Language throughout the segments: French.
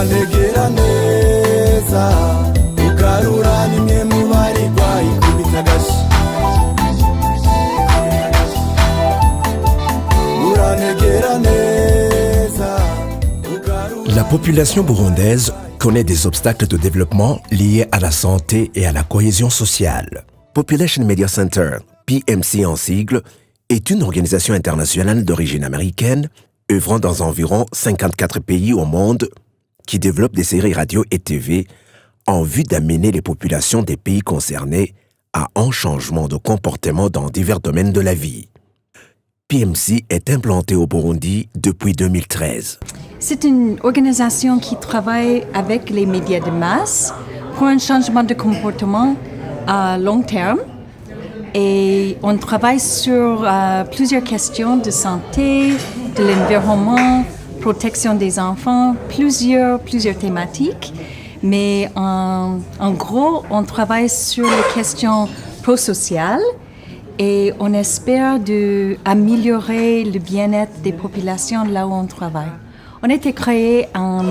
urantegera neza ugarura nimwe mu barigwa ikubita agashi urantegera neza. La population burundaise connaît des obstacles de développement liés à la santé et à la cohésion sociale. Population Media Center, PMC en sigle, est une organisation internationale d'origine américaine œuvrant dans environ 54 pays au monde qui développe des séries radio et TV en vue d'amener les populations des pays concernés à un changement de comportement dans divers domaines de la vie. PMC est implantée au Burundi depuis 2013. C'est une organisation qui travaille avec les médias de masse pour un changement de comportement à long terme. Et on travaille sur plusieurs questions de santé, de l'environnement, protection des enfants, plusieurs thématiques. Mais en gros, on travaille sur les questions prosociales et on espère améliorer le bien-être des populations là où on travaille. On a été créé en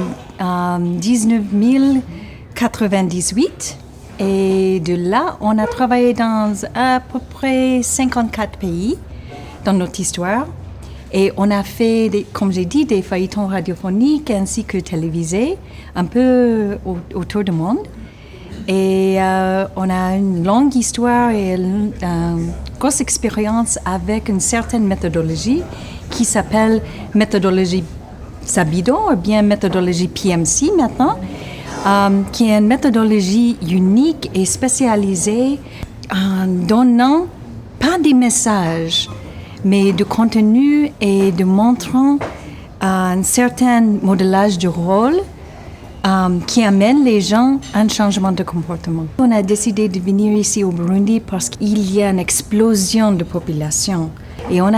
1998 et de là, on a travaillé dans à peu près 54 pays dans notre histoire. Et on a fait, comme j'ai dit, des feuilletons radiophoniques ainsi que télévisés, un peu autour du monde. Et on a une longue histoire et une grosse expérience avec une certaine méthodologie qui s'appelle méthodologie Sabido, ou bien méthodologie PMC maintenant, qui est une méthodologie unique et spécialisée en donnant pas des messages, mais de contenu et de montrant un certain modélage du rôle qui amène les gens à un changement de comportement. On a décidé de venir ici au Burundi parce qu'il y a une explosion de population. Et on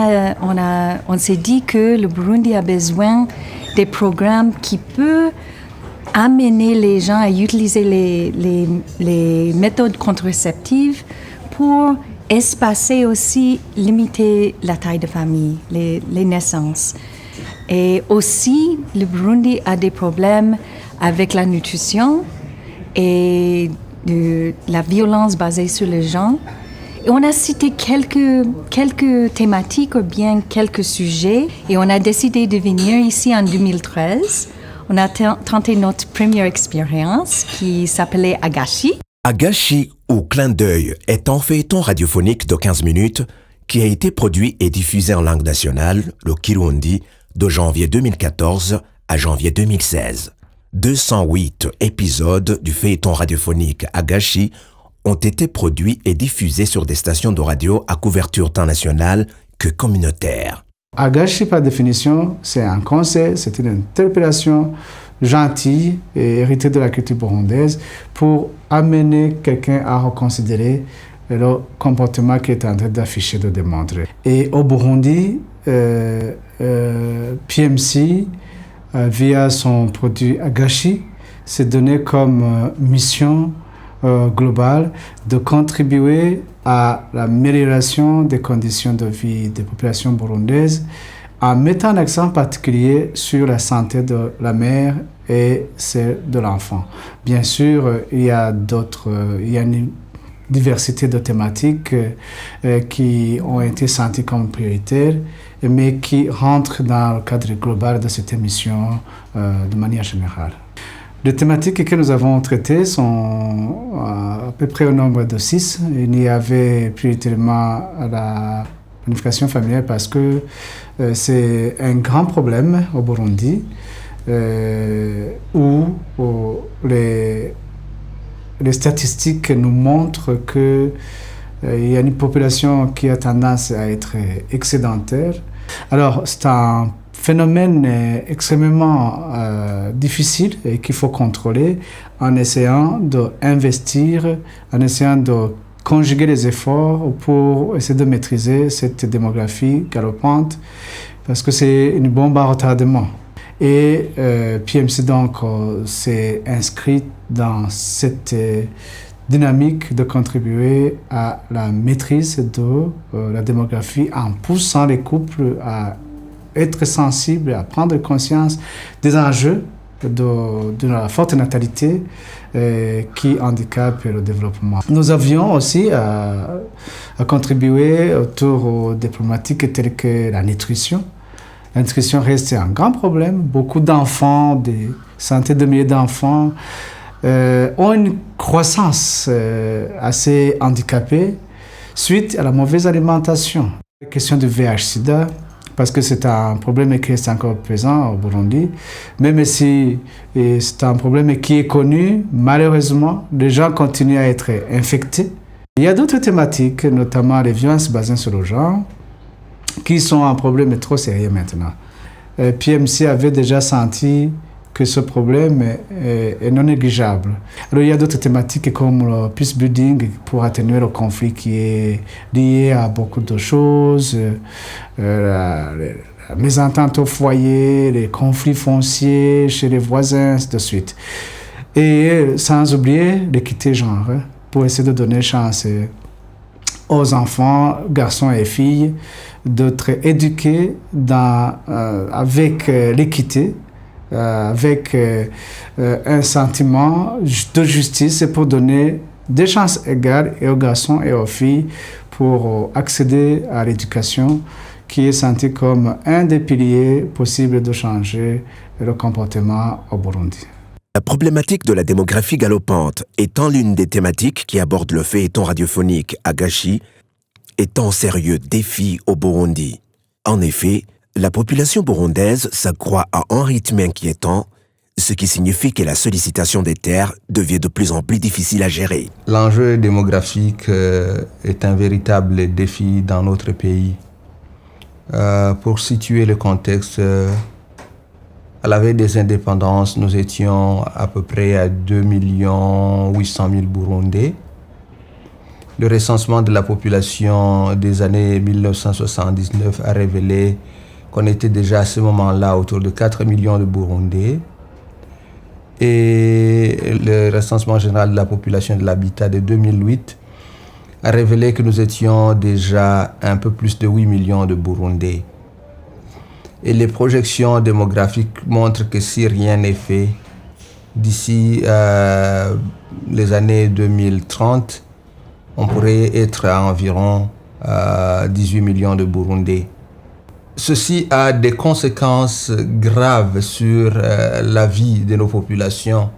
s'est dit que le Burundi a besoin des programmes qui peuvent amener les gens à utiliser les méthodes contraceptives pour espacer aussi, limiter la taille de famille, les naissances. Et aussi, le Burundi a des problèmes avec la nutrition et de la violence basée sur le genre. Et on a cité quelques thématiques ou bien quelques sujets et on a décidé de venir ici en 2013. On a tenté notre première expérience qui s'appelait Agashi. Agashi ou Clin d'œil est un feuilleton radiophonique de 15 minutes qui a été produit et diffusé en langue nationale, le Kirundi, de janvier 2014 à janvier 2016. 208 épisodes du feuilleton radiophonique Agashi ont été produits et diffusés sur des stations de radio à couverture tant nationale que communautaire. Agashi, par définition, c'est un conseil, c'est une interpellation gentille et héritée de la culture burundaise pour amener quelqu'un à reconsidérer le comportement qu'il est en train d'afficher, de démontrer. Et au Burundi, PMC, via son produit Agashi, s'est donné comme mission globale de contribuer à l'amélioration des conditions de vie des populations burundaises en mettant un accent particulier sur la santé de la mère et celle de l'enfant. Bien sûr, il y a une diversité de thématiques qui ont été senties comme prioritaires, mais qui rentrent dans le cadre global de cette émission de manière générale. Les thématiques que nous avons traitées sont à peu près au nombre de 6. Il y avait prioritairement la planification familiale parce que c'est un grand problème au Burundi où les statistiques nous montrent qu'il y a une population qui a tendance à être excédentaire. Alors, c'est un phénomène extrêmement difficile et qu'il faut contrôler en essayant d'investir, en essayant de conjuguer les efforts pour essayer de maîtriser cette démographie galopante parce que c'est une bombe à retardement. Et PMC donc s'est inscrit dans cette dynamique de contribuer à la maîtrise de la démographie en poussant les couples à être sensibles, à prendre conscience des enjeux de la forte natalité qui handicape le développement. Nous avions aussi à contribuer autour des problématiques telles que la nutrition. La nutrition reste un grand problème. Beaucoup d'enfants, des centaines de milliers d'enfants, ont une croissance assez handicapée suite à la mauvaise alimentation. La question du VIH-Sida, parce que c'est un problème qui est encore présent au Burundi, même si c'est un problème qui est connu, malheureusement, les gens continuent à être infectés. Il y a d'autres thématiques, notamment les violences basées sur le genre, qui sont un problème trop sérieux maintenant. PMC avait déjà senti que ce problème est non négligeable. Alors, il y a d'autres thématiques comme le peace building pour atténuer le conflit qui est lié à beaucoup de choses, la mésentente au foyer, les conflits fonciers chez les voisins, ainsi de suite. Et sans oublier l'équité genre, pour essayer de donner chance aux enfants, garçons et filles, d'être éduqués avec l'équité, avec un sentiment de justice pour donner des chances égales aux garçons et aux filles pour accéder à l'éducation qui est sentie comme un des piliers possibles de changer le comportement au Burundi. La problématique de la démographie galopante étant l'une des thématiques qui aborde le feuilleton radiophonique Agashi, est un sérieux défi au Burundi. En effet, la population burundaise s'accroît à un rythme inquiétant, ce qui signifie que la sollicitation des terres devient de plus en plus difficile à gérer. L'enjeu démographique est un véritable défi dans notre pays. Pour situer le contexte, à la veille des indépendances, nous étions à peu près à 2 800 000 Burundais. Le recensement de la population des années 1979 a révélé qu'on était déjà à ce moment-là autour de 4 millions de Burundais. Et le recensement général de la population de l'habitat de 2008 a révélé que nous étions déjà un peu plus de 8 millions de Burundais. Et les projections démographiques montrent que si rien n'est fait, d'ici les années 2030, on pourrait être à environ 18 millions de Burundais. Ceci a des conséquences graves sur la vie de nos populations.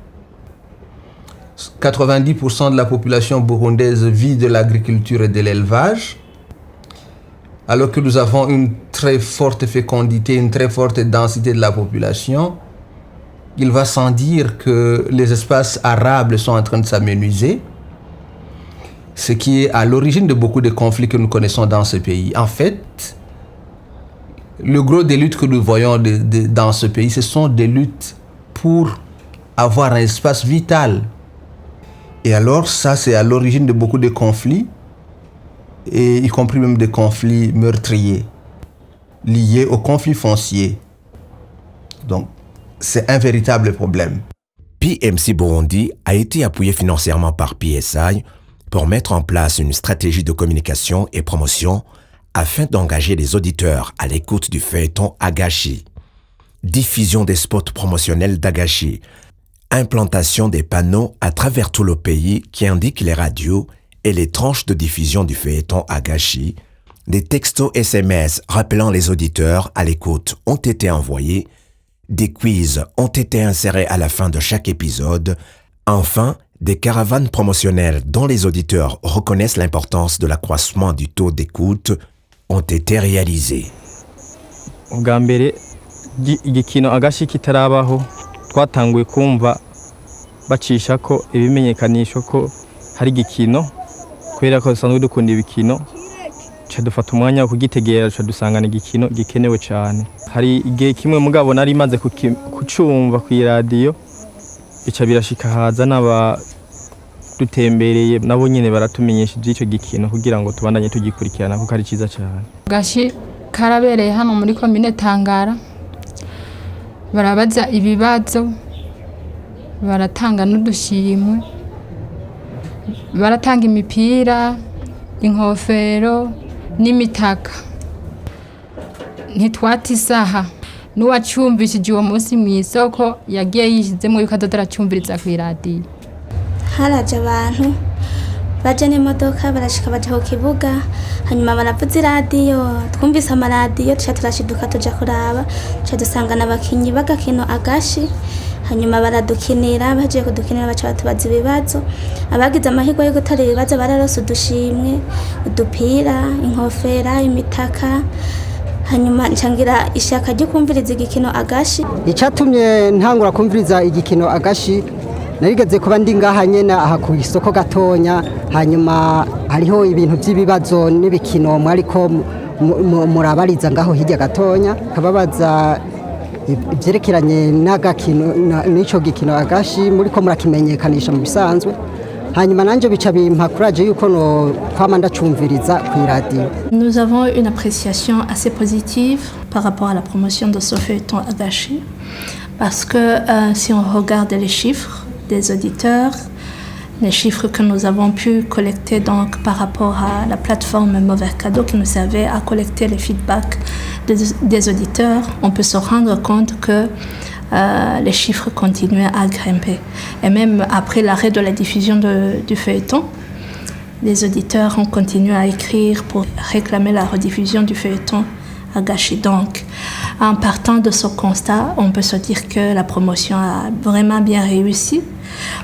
90% de la population burundaise vit de l'agriculture et de l'élevage, alors que nous avons une très forte fécondité, une très forte densité de la population. Il va sans dire que les espaces arables sont en train de s'amenuiser, ce qui est à l'origine de beaucoup de conflits que nous connaissons dans ce pays. En fait, le gros des luttes que nous voyons dans ce pays, ce sont des luttes pour avoir un espace vital. Et alors, ça, c'est à l'origine de beaucoup de conflits, et y compris même des conflits meurtriers, liés aux conflits fonciers. Donc, c'est un véritable problème. PMC Burundi a été appuyé financièrement par PSI pour mettre en place une stratégie de communication et promotion afin d'engager les auditeurs à l'écoute du feuilleton Agashi. Diffusion des spots promotionnels d'Agashi, implantation des panneaux à travers tout le pays qui indiquent les radios et les tranches de diffusion du feuilleton Agashi, des textos SMS rappelant les auditeurs à l'écoute ont été envoyés, des quiz ont été insérés à la fin de chaque épisode, enfin, des caravanes promotionnelles dont les auditeurs reconnaissent l'importance de l'accroissement du taux d'écoute ont été réalisées. Ubwa mbere igikino Agashi kitarabaho twatanguye kumva bacisha ko ibimenyekanisho ko hari igikino kubera ko dusanzwe dukunda ibikino cha dufata umwanya wo kugitegera cha dusangana igikino gikenewe cyane. Hari igihe kimwe mugabo nari maze kucumva ku radio ica birashika haza n'aba dutembereye nabo nyene baratumenyesha ico gikino kugira ngo tubandanye tugikurikirana kuko ari ciza cyane. Agashi karabereye hano muri komine Tangara, barabaza ibibazo, baratanga n'udushimwe, baratanga imipira, inkofero n'imitaka. Ntitwata isaha, n'uwacyumvishije uwo munsi mu isoko yagiye yishyizemo yuko adoda aracyumviriza ku iradiyo. Haraje abantu baje n'imodoka barashika baje ku kibuga hanyuma baravuza iradiyo twumvise amaradiyo tuca turashiduka tuja kuraba tuca dusanga n'abakinyi b'agakino agashi hanyuma baradukinira baje kudukinira baca batubaza ibibazo abagize amahirwe yo gutara ibibazo bararose udushimwe udupira inkofera imitaka hanyuma ncangira ishaka ryo kumviriza igikino agashi. Icyatumye ntangura kumviriza igikino agashi narigeze kuba ndi ngaha nyene aha ku isoko gatonya hanyuma hariho ibintu by'ibibazo n'ibikino mwariko murabariza ngaho hirya gatonya kababaza ibyerekeranye n'agakino n'ico gikino agashi muriko murakimenyekanisha mu bisanzwe hanyuma nanje bica bimpa courage yuko no kwama ndacumviriza ku radio. Nous avons une appréciation assez positive par rapport à la promotion de ce feuilleton agashi parce que si on regarde les chiffres des auditeurs, les chiffres que nous avons pu collecter donc par rapport à la plateforme Mauvais Cadeau qui nous servait à collecter les feedbacks des auditeurs, on peut se rendre compte que les chiffres continuaient à grimper. Et même après l'arrêt de la diffusion du feuilleton, les auditeurs ont continué à écrire pour réclamer la rediffusion du feuilleton agashi. Donc, en partant de ce constat, on peut se dire que la promotion a vraiment bien réussi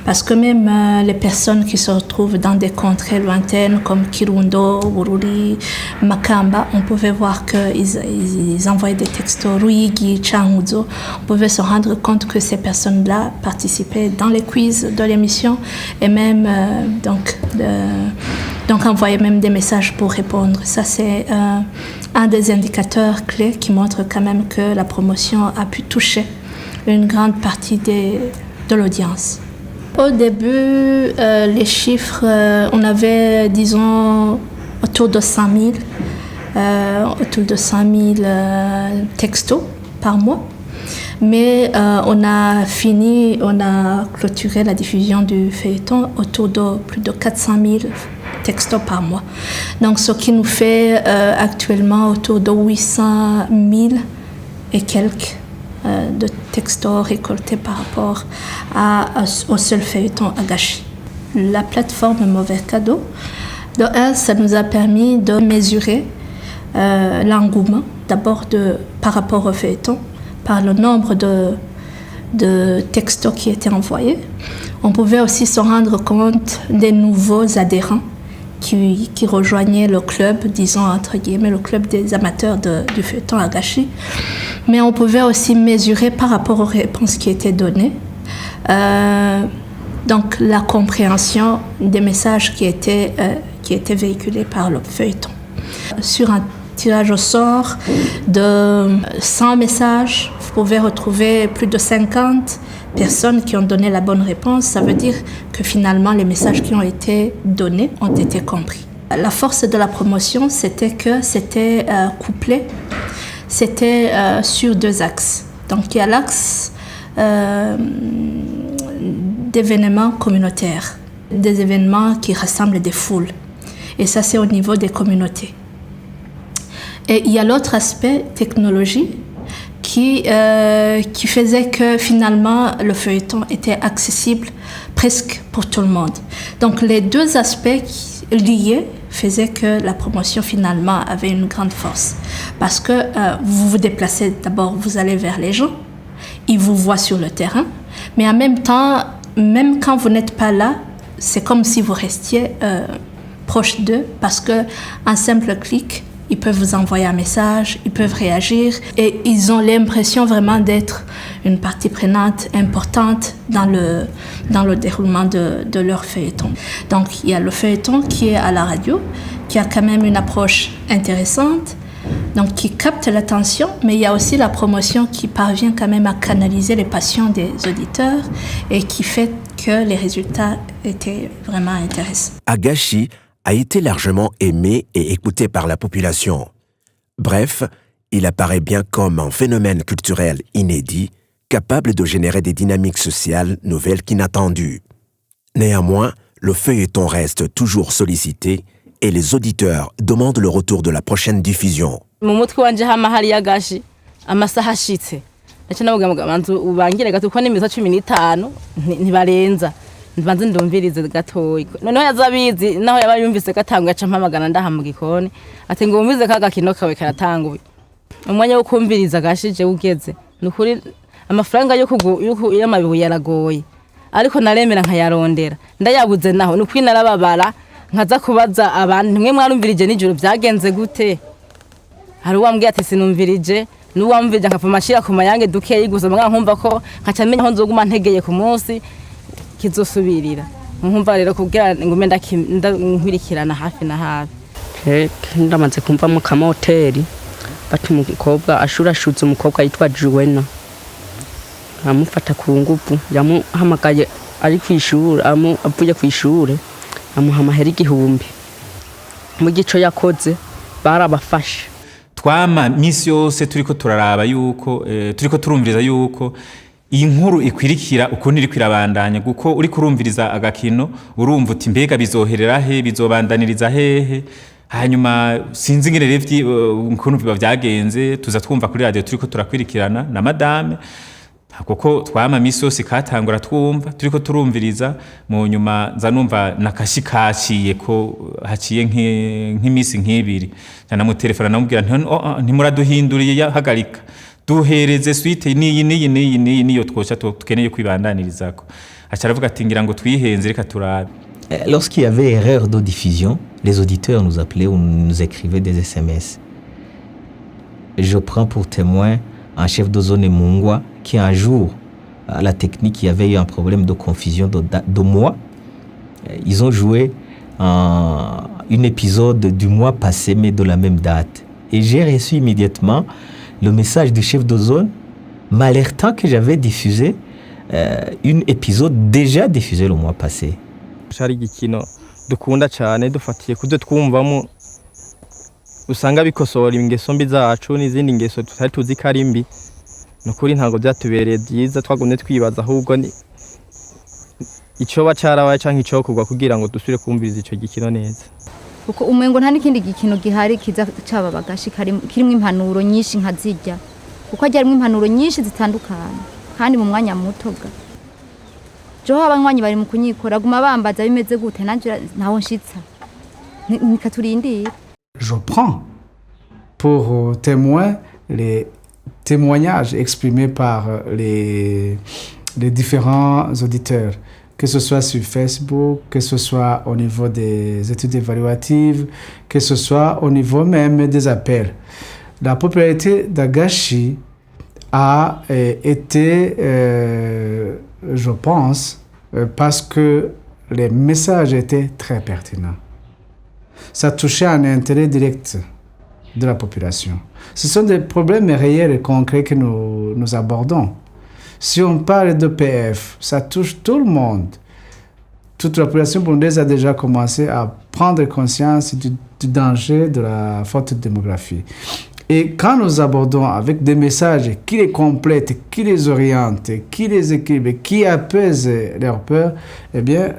parce que même les personnes qui se retrouvent dans des contrées lointaines comme Kirundo, Bururi, Makamba, on pouvait voir qu'ils envoyaient des textos, Ruigi, Changuzo. On pouvait se rendre compte que ces personnes-là participaient dans les quiz de l'émission et même donc envoyaient même des messages pour répondre. Ça, c'est un des indicateurs clés qui montre quand même que la promotion a pu toucher une grande partie de l'audience. Au début, les chiffres, on avait, disons, autour de 100 000 textos par mois. Mais on a clôturé la diffusion du feuilleton autour de plus de 400 000 textos par mois. Donc, ce qui nous fait actuellement autour de 800 000 et quelques de textos récoltés par rapport au seul feuilleton agashi. La plateforme Mauvais Cadeau, ça nous a permis de mesurer l'engouement, d'abord par rapport au feuilleton, par le nombre de textos qui étaient envoyés. On pouvait aussi se rendre compte des nouveaux adhérents qui rejoignaient le club, disons entre guillemets, le club des amateurs du feuilleton agashi. Mais on pouvait aussi mesurer par rapport aux réponses qui étaient données, donc la compréhension des messages qui étaient véhiculés par le feuilleton. Sur un tirage au sort de 100 messages, vous pouvez retrouver plus de 50 personnes qui ont donné la bonne réponse. Ça veut dire que finalement, les messages qui ont été donnés ont été compris. La force de la promotion, c'était que c'était couplé. C'était sur deux axes. Donc, il y a l'axe d'événements communautaires, des événements qui rassemblent des foules. Et ça, c'est au niveau des communautés. Et il y a l'autre aspect, technologie, qui faisait que finalement, le feuilleton était accessible presque pour tout le monde. Donc, les deux aspects liés faisaient que la promotion finalement avait une grande force. Parce que vous vous déplacez, d'abord vous allez vers les gens, ils vous voient sur le terrain, mais en même temps, même quand vous n'êtes pas là, c'est comme si vous restiez proche d'eux, parce qu'un simple clic, ils peuvent vous envoyer un message, ils peuvent réagir et ils ont l'impression vraiment d'être une partie prenante importante dans le déroulement de leur feuilleton. Donc il y a le feuilleton qui est à la radio, qui a quand même une approche intéressante, donc qui capte l'attention, mais il y a aussi la promotion qui parvient quand même à canaliser les passions des auditeurs et qui fait que les résultats étaient vraiment intéressants. Agashi a été largement aimé et écouté par la population. Bref, il apparaît bien comme un phénomène culturel inédit, capable de générer des dynamiques sociales nouvelles qu'inattendues. Néanmoins, le feuilleton reste toujours sollicité et les auditeurs demandent le retour de la prochaine diffusion. amasaha ashitse naco navuga ngo manzu ubangire gato ko n'imisa 15 ntibarenza mbanze ndumvirize gatoyi noneho yazabizi naho yaba yumvise gatangwa aca mpamagana ndaha mu gikoni ati ngo umvize kaga kino kawe karatanguye umwanya wo kumviriza gashije ugeze nukuri amafaranga yo y'amabihu yaragoye ariko naremera nkayarondera ndayabuze naho nuko narababara nkaza kubaza abantu mwe mwarumvirije nijoro byagenze gute hari uwambwiye ati sinumvirije n'uwamvirije nkapfa mashira ku mayange dukeyi gusa mwa nkumva ko nkaca menya aho nzoguma ntegeye ku munsi kizosubirira nkumva rero kugira ngo menda nkwirikirana hafi na hafi ndamaze kumva mu kamoteri bati umukobwa ashurashutse umukobwa yitwa Juwena amufata ku ngufu yamuhamagaye ari kwishura avuye kwishura amuhama heri igihumbi mu gico yakoze barabafashe twama misi yose turiko turaraba yuko turiko turumviriza yuko iyi nkuru ikwirikira ukuntu iri kwirabandanya guko uri kurumviriza agakino urumva uti mbega bizoherera he bizobandaniriza hehe hanyuma sinzi ngene revyi ukuntu biba vyagenze tuza twumva kuri radio turiko turakwirikirana na madame kuko twama misi yose katangura twumva turiko turumviriza mu nyuma nza numva nakashikaciye ko haciye nk'imisi nk'ibiri cyana mu telefone namubwira ntimuraduhinduriye hagarika duhereze suite niyo twocha tukeneye kwibandaniriza acha aravuga ati ngira ngo twihenze reka turabe. Lorsqu'il y avait erreur de diffusion, les auditeurs nous appelaient ou nous écrivaient des SMS. Je prends pour témoin un chef de zone Mungwa qui un jour, à la technique, il y avait eu un problème de confusion de mois. Ils ont joué un épisode du mois passé, mais de la même date. Et j'ai reçu immédiatement le message du chef de zone m'alertant que j'avais diffusé un épisode déjà diffusé le mois passé. Shari gikino dukunda cyane dufatiye kuzo twumvamo usanga bikosora ingeso mbi zacu n'izindi ngeso tutari tuzi karimbi nukuri ntago byatubereye byiza twagumye twibaza ahubwo ni ico bacarabaye canke ico kugwa kugira ngo dusubire kumviriza ico gikino neza kuko umengo nta nikindi gikino gihari kiza caba bagashi kirimo impanuro nyinshi nkazijya kuko ajyarimo impanuro nyinshi zitandukanye kandi mu mwanya mutoga jo abanywanyi bari mu kunyikora guma bambaza bimeze gute nanje naho nshitsa nikaturindira. Je prends pour témoin les témoignages exprimés par les différents auditeurs, que ce soit sur Facebook, que ce soit au niveau des études évaluatives, que ce soit au niveau même des appels. La popularité d'Agashi a été, je pense, parce que les messages étaient très pertinents. Ça touchait un intérêt direct de la population. Ce sont des problèmes réels et concrets que nous abordons. Si on parle de PF, ça touche tout le monde. Toute la population burundaise a déjà commencé à prendre conscience du danger de la forte démographie. Et quand nous abordons avec des messages qui les complètent, qui les orientent, qui les équilibrent, qui apaisent leurs peurs, eh bien,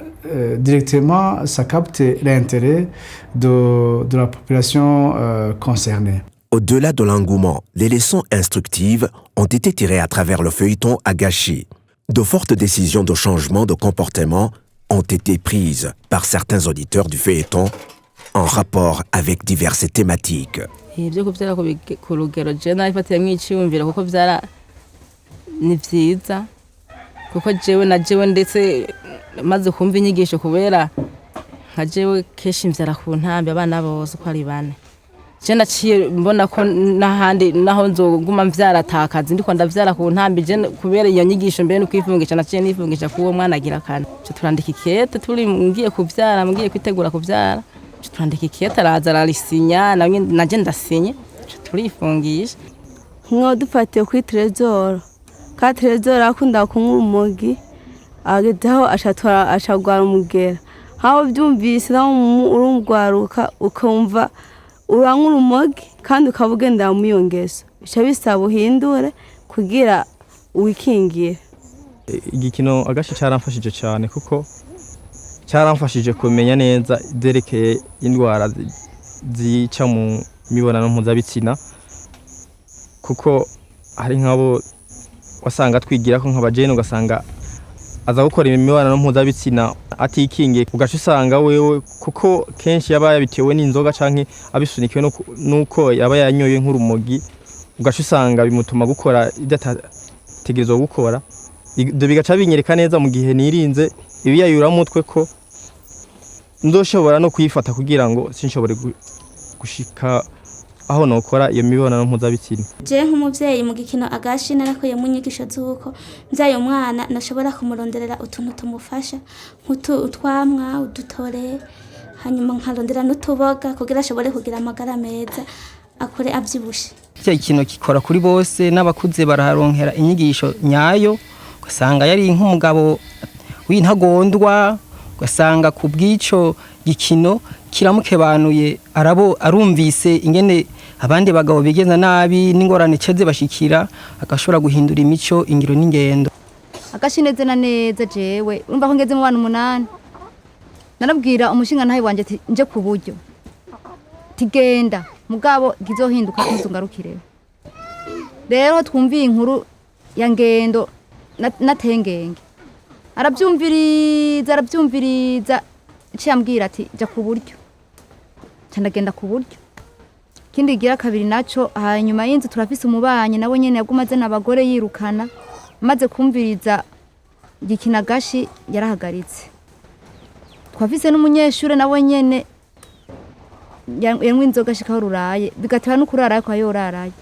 directement, ça capte l'intérêt de la population concernée. Au-delà de l'engouement, les leçons instructives ont été tirées à travers le feuilleton Agashi. De fortes décisions de changement de comportement ont été prises par certains auditeurs du feuilleton en rapport avec diverses thématiques. Ibyo kubyara ku rugero je nabifatiye mwiciyumvira kuko byara ni vyiza kuko jewe ndetse maze kumva inyigisho kubera nka jewe keshi mvyara ku ntambi abana bose ko ari bane je naciye mbona ko nahandi naho nzoguma mvyaratakaza ndiko ndavyara ku ntambi je kubera iyo nyigisho mbere no kwifungisha naciye nifungisha kuwo mwana agira kana cyo turandika ikete turi ngiye kuvyara ngiye kwitegura kuvyara turandika ikete araza ararisinya naje ndasinye turifungisha nko dufatiye kuri Trezor ka Trezor akunda kunywa umugi agezeho ashagwara umugera hawo byumvise naho urungwaruka ukumva uranywa urumogi kandi ukabugenda mu yongeso bica bisaba uhindure kugira wikingire. Igikino Agashi cyaramfashije cyane kuko cyaramfashije kumenya neza derekeye indwara zica mu mibonano mpuzabitsina kuko hari nk'abo wasanga twigira ko nk'abajene ugasanga aza gukora imibonano mpuzabitsina atikingiye ugaca usanga wewe kuko kenshi yaba yabitewe n'inzoga canke abisunikiwe nuko yaba yanyoye nk'urumogi ugaca usanga bimutuma gukora idategerezwa gukora ibyo bigaca binyereka neza mu gihe nirinze ibiyayura mutwe ko ndoshobora no kwifata kugira ngo sinshobore gushika aho nokora iyo mibonano mpuzabitsina. Je nk'umuvyeyi mu gikino agashi narakoye mu nyigisho z'uko mvyaye umwana nashobora kumuronderera utuntu tumufasha utwamwa udutore hanyuma nkarondera n'utuboga kugira ashobore kugira amagara meza akore avyibushe. Cyo kino kikora kuri bose n'abakuze bararonkera inyigisho nyayo ugasanga yari nk'umugabo w'intagondwa ugasanga ku bw'ico gikino kiramukebanuye arumvise ingene abandi bagabo bigeza nabi n'ingorane ceze bashikira agashobora guhindura imico ingiro n'ingendo. Agashineze na neza jewe urumva ko ngeze mu bana 8 narabwira umushinga ntayi wanje ati nje ku buryo tigenda mugabo gizohinduka kuzungarukire rero twumviye inkuru ya ngendo natengenge arabyumviriza cyambwira ati jya ku buryo cyandagenda ku buryo kindi gira kabiri naco hanyuma y'inzu turafise umubanye nawe nyene yagumaze n'abagore yirukana maze kumviriza gikinagashi yarahagaritse twafise n'umunyeshure nawe nyene yanywa inzoga shikaho ruraye bigatera no kurara ko yoraraye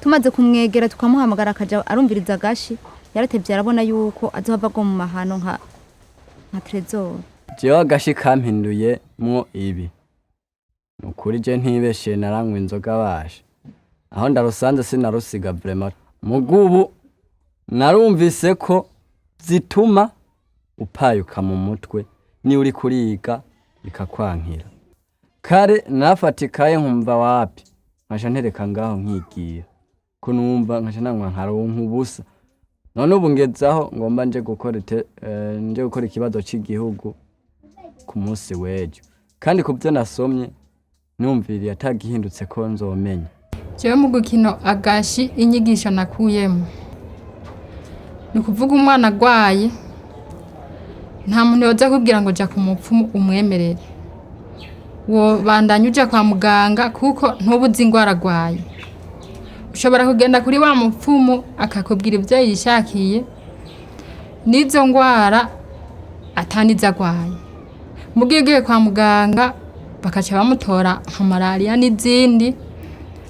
tumaze kumwegera tukamuhamagara akaja arumviriza gashi yaratevye arabona yuko azohava go mu mahano nka Trezor. Jewe agashi kampinduye mwo ibi nukuri je ntibeshe naranywa inzoga bashe aho ndarusanze sinarusiga vraiment mugubu narumvise ko zituma upayuka mu mutwe ni uri kuriga bikakwankira kare nafatikaye nkumva wapi nkasha ntereka ngaho nkigira ko numva nkasha nanywa nkaronka ubusa none ubu ngezaho ngomba nje gukora ikibazo cy'igihugu ku munsi w'ejo kandi kubyo nasomye numviriye atagihindutse ko nzomenya. Jewe mu gukino agashi inyigisho nakuyemo ni kuvuga umwana agwaye nta muntu yoza kubwira ngo jya ku mupfumu umwemerere wo bandanye uja kwa muganga kuko ntubuzi ingwara agwaye ushobora kugenda kuri wa mupfumu akakubwira ibyo yishakiye n'izo ngwara ataniza agwaye mugiye kwa muganga bakaca bamutora nka malaria n'izindi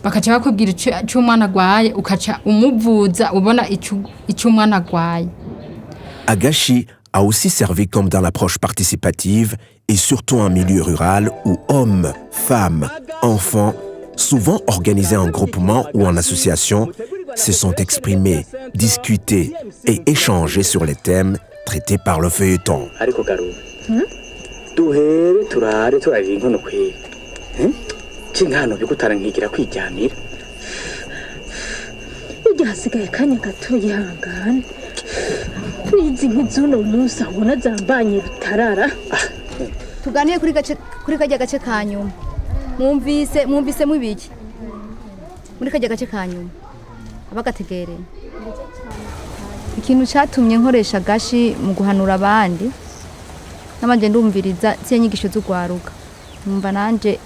bakaca bakubwira icyo umwana agwaye ukaca umuvuza ubona icyo umwana agwaye. Agashi a aussi servi comme dans l'approche participative et surtout en milieu rural où hommes, femmes, enfants, souvent organisés en groupement ou en association, se sont exprimés, discutés et échangés sur les thèmes traités par le feuilleton. Duhere turare turaje inkono kwe cinkano byo kutarankigira kwijyanira ujya hasigaye kanya gato yihangana nizi nk'izuno munsi abona zambanye rutarara tuganiye kuri kajya gace kanyuma mwumvise mwibiki muri kajya gace kanyuma abagategereye ikintu cyatumye nkoresha gashi mu guhanura abandi nabanje ndumviriza cyenyigisho z'ugwaruka numva nanje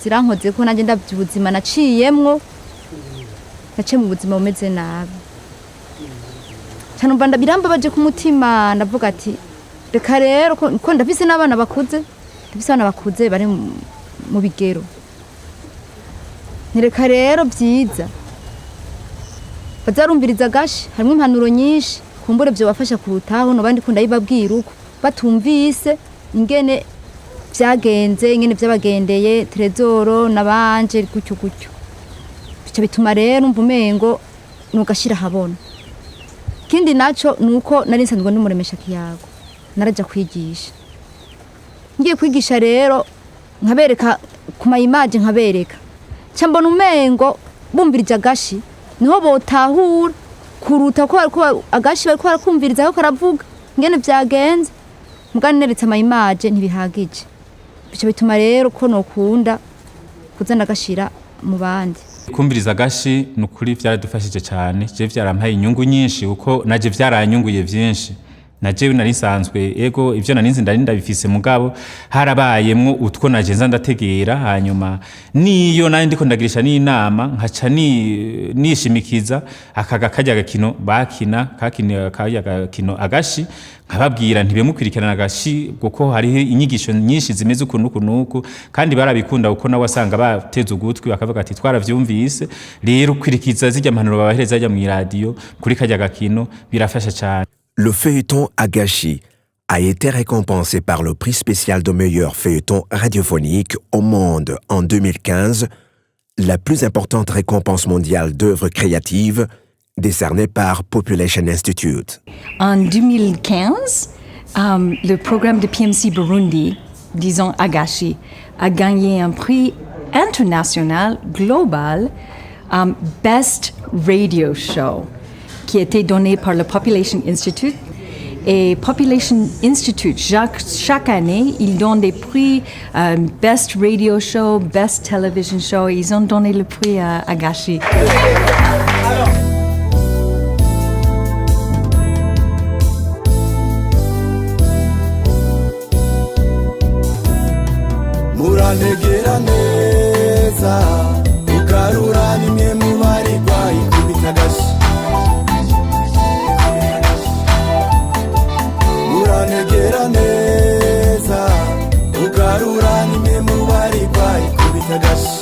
zirankoze ko nanje ndabyubuzima naciyemwo nace mu buzima bumeze nabi cyane mbanda birambabaje ku mutima ndavuga ati reka rero ko ndafise n'abana bakuze bari mu bigero nireka rero byiza bazarumviriza gashi harimo impanuro nyinshi kumbure byo bafasha kurutaho no bandi kunda yibabwira uko batumvise ingene byagenze ingene byabagendeye Trezor nabanje gutyo bica bituma rero mvumengo nugashira habona kindi naco nuko nari nsanzwe ndumuremesha kiyago naraja kwigisha ngiye kwigisha rero nkabereka kuma image nkabereka cyambona umengo bumvirije agashi niho botahura kuruta ko agashi bari kwarakumviriza ko karavuga ngene byagenze muganeretse ama image ntibihagije bico bituma rero ko nokunda kuzana gashira mu bandi. kumviriza agashi nukuri vyaradufashije cyane je vyarampaye inyungu nyinshi uko naje vyaranyunguye vyinshi naje nari nsanzwe ego ivyo naninzi ndarinda bifise mugabo harabayemwo utwo naje nza ndategera hanyuma niyo nari ndiko ndagirisha n'inama nkaca nishimikiza akaga kajya gakino bakina kajya gakino agashi nkababwira ntibemukwirikirana agashi kuko hariho inyigisho nyinshi zimeze ukuntu kandi barabikunda uko nawe wasanga bateze ugutwi bakavuga ati twaravyumvise rero kwirikiza zijya mpanuro babahereza ajya mu radio kuri kajya gakino birafasha cyane. Le feuilleton Agashi a été récompensé par le prix spécial de meilleur feuilleton radiophonique au monde en 2015, la plus importante récompense mondiale d'œuvres créatives décernée par Population Institute. En 2015, le programme de PMC Burundi, disons Agashi, a gagné un prix international global Best Radio Show, qui a été donné par le Population Institute. Et Population Institute, chaque année, ils donnent des prix Best Radio Show, Best Television Show. Ils ont donné le prix à Agashi. muranegera neza ugarura nimwe mu baregwa ikubita agashi muranegera neza ugarura nimwe mu baregwa ikubita agashi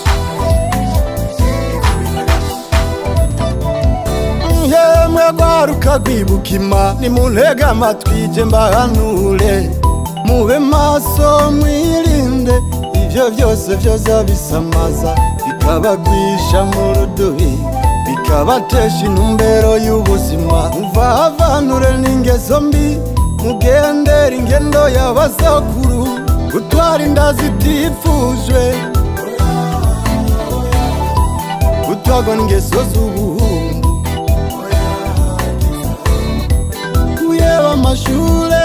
yemwe rwaruka rwibukima nimuntege amatwi je mbahanure mube maso mwirinde ivyo byose vyoza bisamaza bikabagwisha mu rudubi bikabatesha intumbero y'ubuzima muvavanure n'ingeso mbi mugendera ingendo y'abasakuru gutwara inda zitifujwe gutwarwa n'ingeso z'ubuhumbu kuyeba amashure